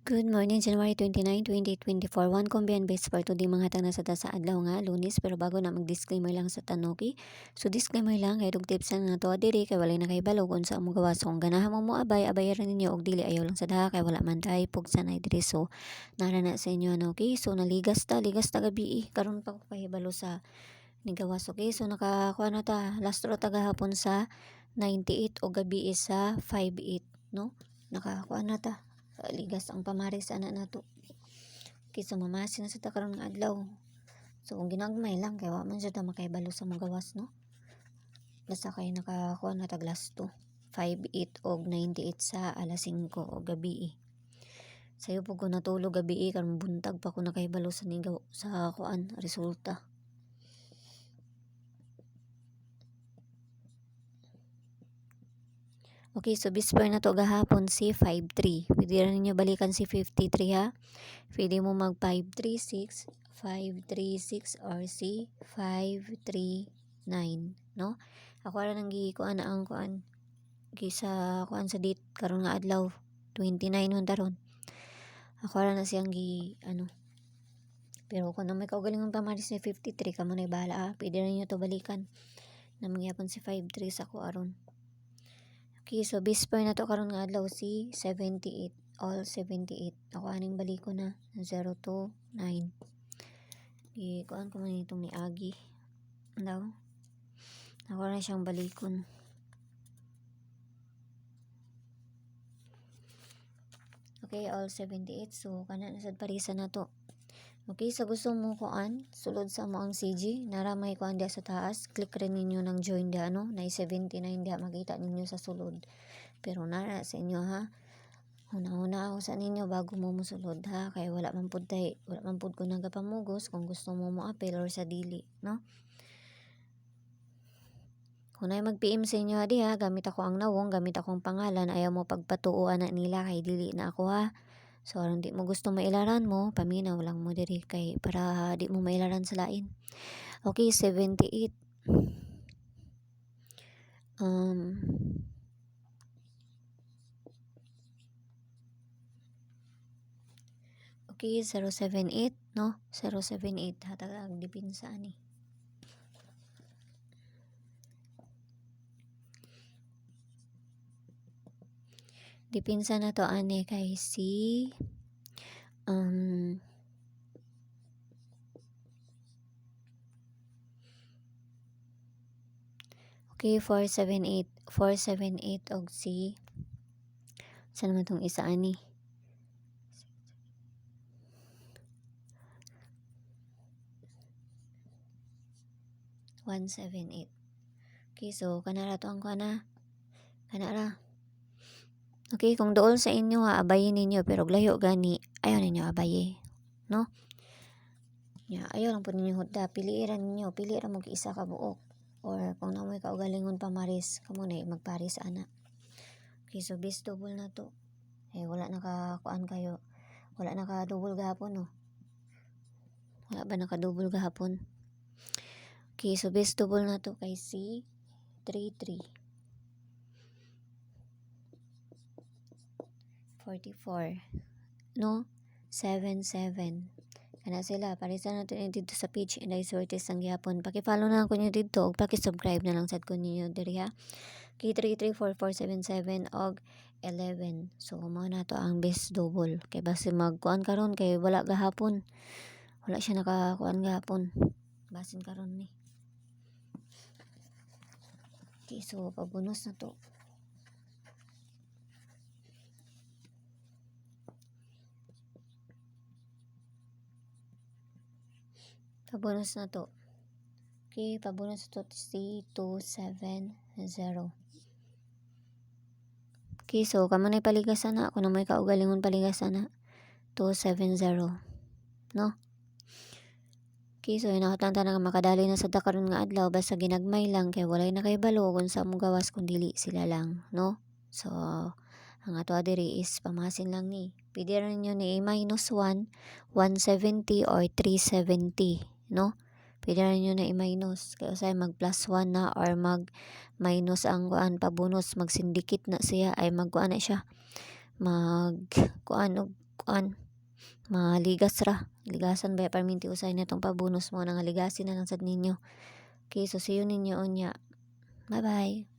Good morning, January 29, 2024. One Combian base for today mga tang nasa sa adlaw nga Lunes, pero bago na mag-disclaimer lang sa tanoki. So disclaimer lang kay dug tips na to diri kay walay na kay balog unsa among gawas kung ganahan mo abayaran ninyo og dili ayaw lang sa daha kay wala man tay pugsa na diri. So nara na sa inyo okay. So ligas ta gabi karon pa ko pahibalo sa ni gawas okay. So nakakuha na ta last ro ta gahapon sa 98 o gabi sa 58 no. Nakakuha na ta ligas ang pamaris ana nato kaysa mamasin na sa karon nga adlaw. So kung ginagmay lang kay wa man siya ta makaibalo sa magawas no. Basta kay nakakuha na tag last 2 58 og 98 sa alas 5 og gabi. Sayo po ko natulog gabi karon buntag pa ko nakaibalo sa nigaw sa kuan resulta. Okay, so bisper na to gahapon si 53. Pwede rin ninyo balikan si 53 ha. Pwede mo mag 536, 536 or si 539, no? Ako ra nang gikuan na ang kuan. Sa kuan sa date karon nga adlaw 29 man taron. Ako ra na siyang pero kung may kaugalingon pa maris ni 53 kamo na bahala ha. Pwede rin niyo to balikan. Na mangyapon si 53 sa ko aron. Okay, so bisper na to karon nga adlaw si 78, all 78. Ako aning baliko na 029. Kuan ko man itong ni Agi. Daw. Ako na siyang balikon. Okay, all 78. So kana na sad parisa na to. Okay, so gusto mo kuan sulod sa mo ang CG, nara may kuan dia sa taas, click rin ninyo ng join dia no, na 79 dia makita ninyo sa sulod. Pero nara sa inyo ha. Una-una ako sa ninyo bago mo musulod ha, kaya wala man pud ko nagapamugos kung gusto mo mo-appeal or sa dili, no? Kung na mag-PM sa inyo adi ha, gamit ako ang nawong, gamit akong pangalan, ayaw mo pagpatuuan na nila kay dili na ako ha. So, aron di mo gusto mailaran mo, paminaw lang mo diri kay para di mo mailaran sa lain. Okay, 78. Okay, 078, no? 078, hatag dipinsa ani. Dipinsa na to ani kay si okay, 478 og si saan naman tong isa ani? 178. Okay, so kanara to ang kana. Kanara. Okay, kung dool sa inyo ha, abayin ninyo pero layo gani, ayaw ninyo abaye, no? Ayaw lang po ninyo hudda, piliiran ninyo, piliiran mo isa ka buok. Or kung namoy kaugalingon pa maris, kamo na magparis ana. Okay, so base double na to. Wala nakakuan kayo. Wala naka-double gahapon no. Wala ba naka-double gahapon? Okay, so base double na to kay si 33. 44. No? 77. Kana sila, parisan natin dito sa page and I sortis ang gihapon. Paki-follow na ako nyo dito og paki-subscribe na lang sad ko ninyo diri ha. K334477 og 11. So mo na to ang best double. Kay base magkuan karon kay wala gahapon. Wala siya nakakuan gahapon. Basin karon ni. Okay, so pabonus na to. Pabonus na to. Okay, pabonus to si 270. Okay, so kamo na paligasan na. Kung na may kaugalingon paligasan na. 270. No? Okay, so inakatan ta nga makadali na sa karon nga adlaw basta ginagmay lang kay walay na kay balo kung sa mong gawas kung dili sila lang, no? So ang ato diri is pamasin lang ni. Pwede rin nyo ni -1, 170 or 370, no? Pwede rin nyo na i-minus. Kaya usay mag +1 na or mag minus ang kuan pa bonus, mag syndicate na siya ay magkuan na siya. Mag kuan og kuan maligas ra. Ligasan ba perminti usay na itong pabonus mo nang ligasin na lang sad ninyo. Okay, so see you ninyo unya. Bye bye.